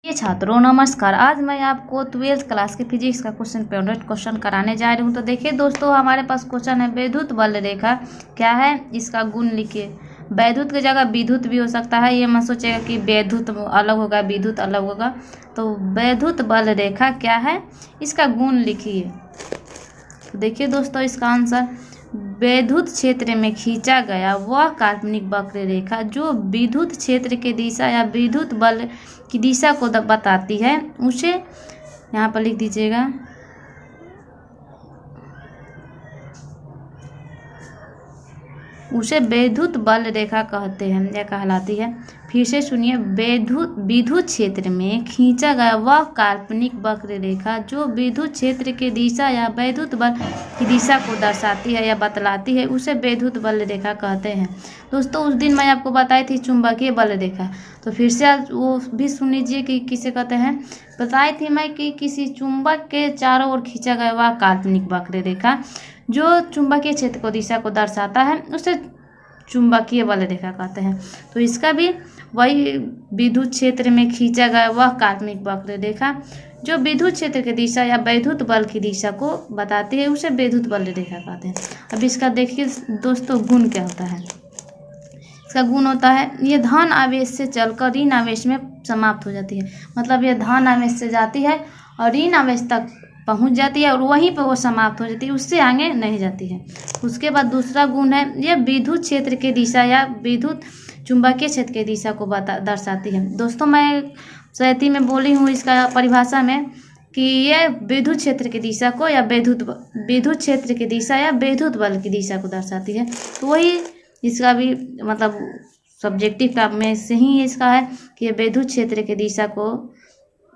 ये छात्रों नमस्कार। आज मैं आपको 12th क्लास के फिजिक्स का क्वेश्चन कराने जा रही हूँ। तो देखिए दोस्तों, हमारे पास क्वेश्चन है वैद्युत बल रेखा क्या है, इसका गुण लिखिए। वैद्युत की जगह विद्युत भी हो सकता है, ये मत सोचेगा कि वैद्युत अलग होगा विद्युत अलग होगा। तो वैद्युत बल रेखा क्या है, इसका गुण लिखिए। तो देखिए दोस्तों, इसका आंसर वैद्युत क्षेत्र में खींचा गया वह काल्पनिक वक्र रेखा जो विद्युत क्षेत्र के दिशा या विद्युत बल की दिशा को बताती है, उसे यहाँ पर लिख दीजिएगा। उसे वैद्युत बल रेखा कहते हैं या कहलाती है। फिर से सुनिए, विद्युत क्षेत्र में खींचा गया वह काल्पनिक वक्र रेखा जो विद्युत क्षेत्र के दिशा या वैद्युत बल की दिशा को दर्शाती है या बतलाती है, उसे वैद्युत बल रेखा कहते हैं। दोस्तों, उस दिन मैं आपको बताई थी चुंबकीय बल रेखा, तो फिर से वो भी सुन लीजिए कि किसे कहते हैं। बताई थी मैं कि किसी चुंबक के चारों ओर खींचा गया वह काल्पनिक वक्र रेखा जो चुंबकीय क्षेत्र को दिशा को दर्शाता है, उसे चुंबकीय बल रेखा कहते हैं। तो इसका भी वही विद्युत क्षेत्र में खींचा गया वह काल्पनिक वक्र रेखा जो विद्युत क्षेत्र की दिशा या वैद्युत बल की दिशा को बताती है, उसे वैद्युत बल रेखा कहते हैं। अब इसका देखिए दोस्तों, गुण क्या होता है। इसका गुण होता है, ये धन आवेश से चलकर ऋण आवेश में समाप्त हो जाती है। मतलब ये धन आवेश से जाती है और ऋण आवेश तक पहुंच जाती है और वहीं पर वो समाप्त हो जाती है, उससे आगे नहीं जाती है। उसके बाद दूसरा गुण है, ये विद्युत क्षेत्र की दिशा या विद्युत चुंबकीय क्षेत्र की दिशा को दर्शाती है। दोस्तों, मैं सहती में बोली हूँ इसका परिभाषा में कि ये विद्युत क्षेत्र की दिशा को या विद्युत क्षेत्र की दिशा या विद्युत बल की दिशा को दर्शाती है। तो वही इसका भी मतलब सब्जेक्टिव का में से ही इसका है कि ये विद्युत क्षेत्र की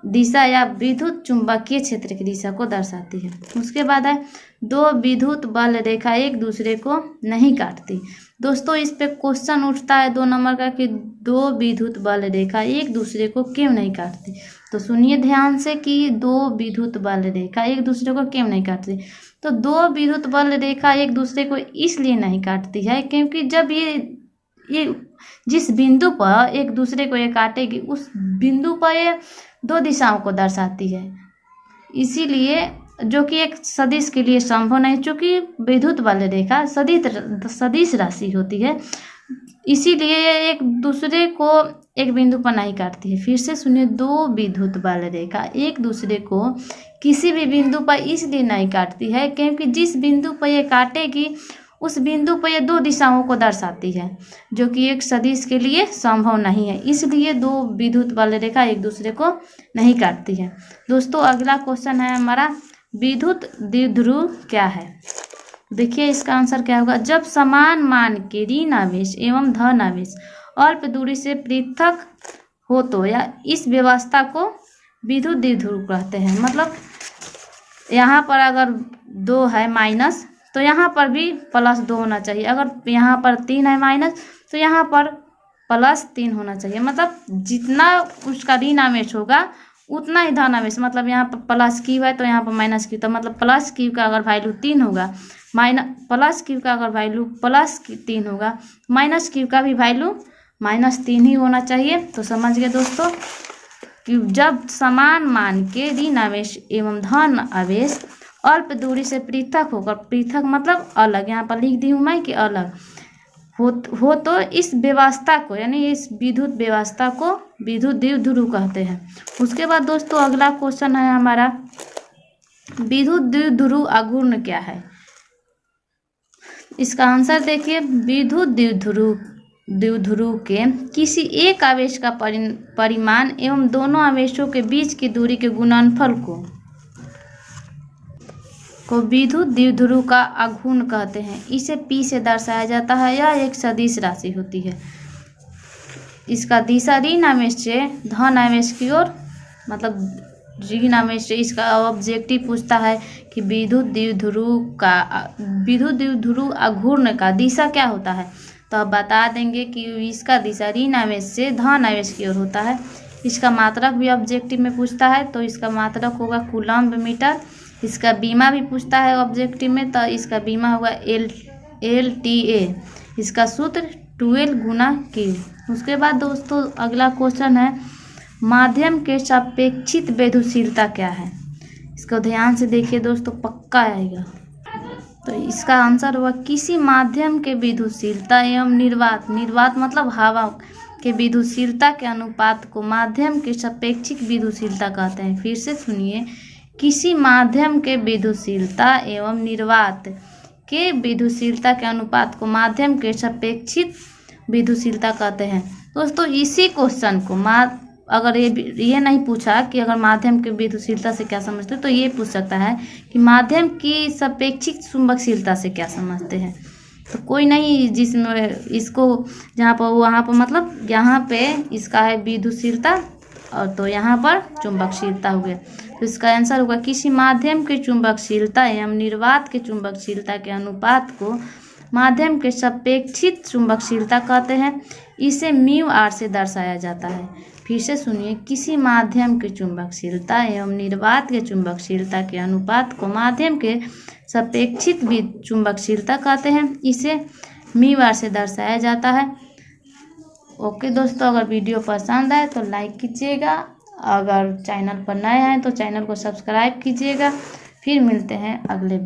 दिशा या विद्युत चुंबकीय क्षेत्र की दिशा को दर्शाती है। उसके बाद है, दो विद्युत बल रेखा एक दूसरे को नहीं काटती। दोस्तों, इस पे क्वेश्चन उठता है 2 नंबर का कि दो विद्युत बल रेखा एक दूसरे को क्यों नहीं काटती। तो सुनिए ध्यान से कि दो विद्युत बल रेखा एक दूसरे को क्यों नहीं काटती। तो दो विद्युत बल रेखा एक दूसरे को इसलिए नहीं काटती है क्योंकि जब ये जिस बिंदु पर एक दूसरे को ये काटेगी, उस बिंदु पर ये दो दिशाओं को दर्शाती है, इसीलिए जो कि एक सदिश के लिए संभव नहीं, चूँकि विद्युत बल रेखा सदिश राशि होती है, इसीलिए ये एक दूसरे को एक बिंदु पर नहीं काटती है। फिर से सुनिए, दो विद्युत बल रेखा एक दूसरे को किसी भी बिंदु पर इसलिए नहीं काटती है क्योंकि जिस बिंदु पर ये काटेगी उस बिंदु पर ये दो दिशाओं को दर्शाती है, जो कि एक सदिश के लिए संभव नहीं है, इसलिए दो विद्युत बल रेखा एक दूसरे को नहीं काटती है। दोस्तों, अगला क्वेश्चन है हमारा, विद्युत द्विध्रुव क्या है। देखिए इसका आंसर क्या होगा। जब समान मान के ऋण आवेश एवं धन आवेश अल्प दूरी से पृथक हो तो या इस व्यवस्था को विद्युत द्विध्रुव कहते हैं। मतलब यहाँ पर अगर 2 है माइनस, तो यहाँ पर भी +2 होना चाहिए। अगर यहाँ पर 3 है माइनस, तो यहाँ पर +3 होना चाहिए। मतलब जितना उसका ऋण आवेश होगा उतना ही धन आवेश, मतलब यहाँ पर +q है तो यहाँ पर -q, तो मतलब +q का अगर वैल्यू 3 होगा, +q का अगर वैल्यू +3 होगा, -q का भी वैल्यू -3 ही होना चाहिए। तो समझ गए दोस्तों कि जब समान मान के ऋण आवेश एवं धन आवेश अल्प दूरी से पृथक होकर, पृथक मतलब अलग, यहाँ पर लिख दी हूँ मैं कि अलग हो तो इस व्यवस्था को यानी इस विद्युत व्यवस्था को विद्युत द्विध्रुव कहते हैं। उसके बाद दोस्तों, अगला क्वेश्चन है हमारा, विद्युत द्विध्रुव अघूर्ण क्या है। इसका आंसर देखिए, विद्युत द्विध्रुव के किसी एक आवेश का परिमाण एवं दोनों आवेशों के बीच की दूरी के गुणनफल को विद्युत द्विध्रुव का अघूर्ण कहते हैं। इसे P से दर्शाया जाता है। यह एक सदिश राशि होती है। इसका दिशा ऋण आवेश से धन आवेश की ओर, मतलब ऋण आवेश से, इसका ऑब्जेक्टिव पूछता है कि विद्युत द्विध्रुव अघूर्ण का दिशा क्या होता है। तो अब बता देंगे कि इसका दिशा ऋण आवेश से धन आवेश की ओर होता है। इसका मात्रक भी ऑब्जेक्टिव में पूछता है, तो इसका मात्रक होगा कूलम्ब मीटर। इसका बीमा भी पूछता है ऑब्जेक्टिव में, तो इसका बीमा होगा LTA। इसका सूत्र 12 × Q। उसके बाद दोस्तों, अगला क्वेश्चन है, माध्यम के सापेक्षित विद्युतशीलता क्या है? इसको ध्यान से देखिए दोस्तों, पक्का आएगा। तो इसका आंसर हुआ किसी माध्यम के विद्युतशीलता एवं निर्वात, निर्वात मतलब हवा के विद्युतशीलता के अनुपात को माध्यम के सापेक्षिक विद्युतशीलता कहते हैं। फिर से सुनिए, किसी माध्यम के विद्युतशीलता एवं निर्वात के विद्युतशीलता के अनुपात को माध्यम के सापेक्षिक विद्युतशीलता कहते हैं। दोस्तों इसी क्वेश्चन को अगर ये नहीं पूछा कि अगर माध्यम के विद्युतशीलता से क्या समझते हैं, तो ये पूछ सकता है कि माध्यम की सापेक्षिक चुंबकशीलता से क्या समझते हैं। तो कोई नहीं जिसमें इसको जहाँ पर वहाँ पर मतलब यहाँ पे इसका है विद्युतशीलता और तो यहाँ पर चुंबकशीलता हो गया। तो इसका आंसर होगा किसी माध्यम के चुंबकशीलता एवं निर्वात के चुंबकशीलता के अनुपात को माध्यम के सापेक्षिक चुंबकशीलता कहते हैं। इसे म्यू आर से दर्शाया जाता है। फिर से सुनिए, किसी माध्यम की चुंबकशीलता एवं निर्वात के चुंबकशीलता के अनुपात को माध्यम के सापेक्षिक चुंबकशीलता कहते हैं। इसे म्यू आर से दर्शाया जाता है। ओके दोस्तों, अगर वीडियो पसंद आए तो लाइक कीजिएगा, अगर चैनल पर नए हैं तो चैनल को सब्सक्राइब कीजिएगा। फिर मिलते हैं अगले वीडियो।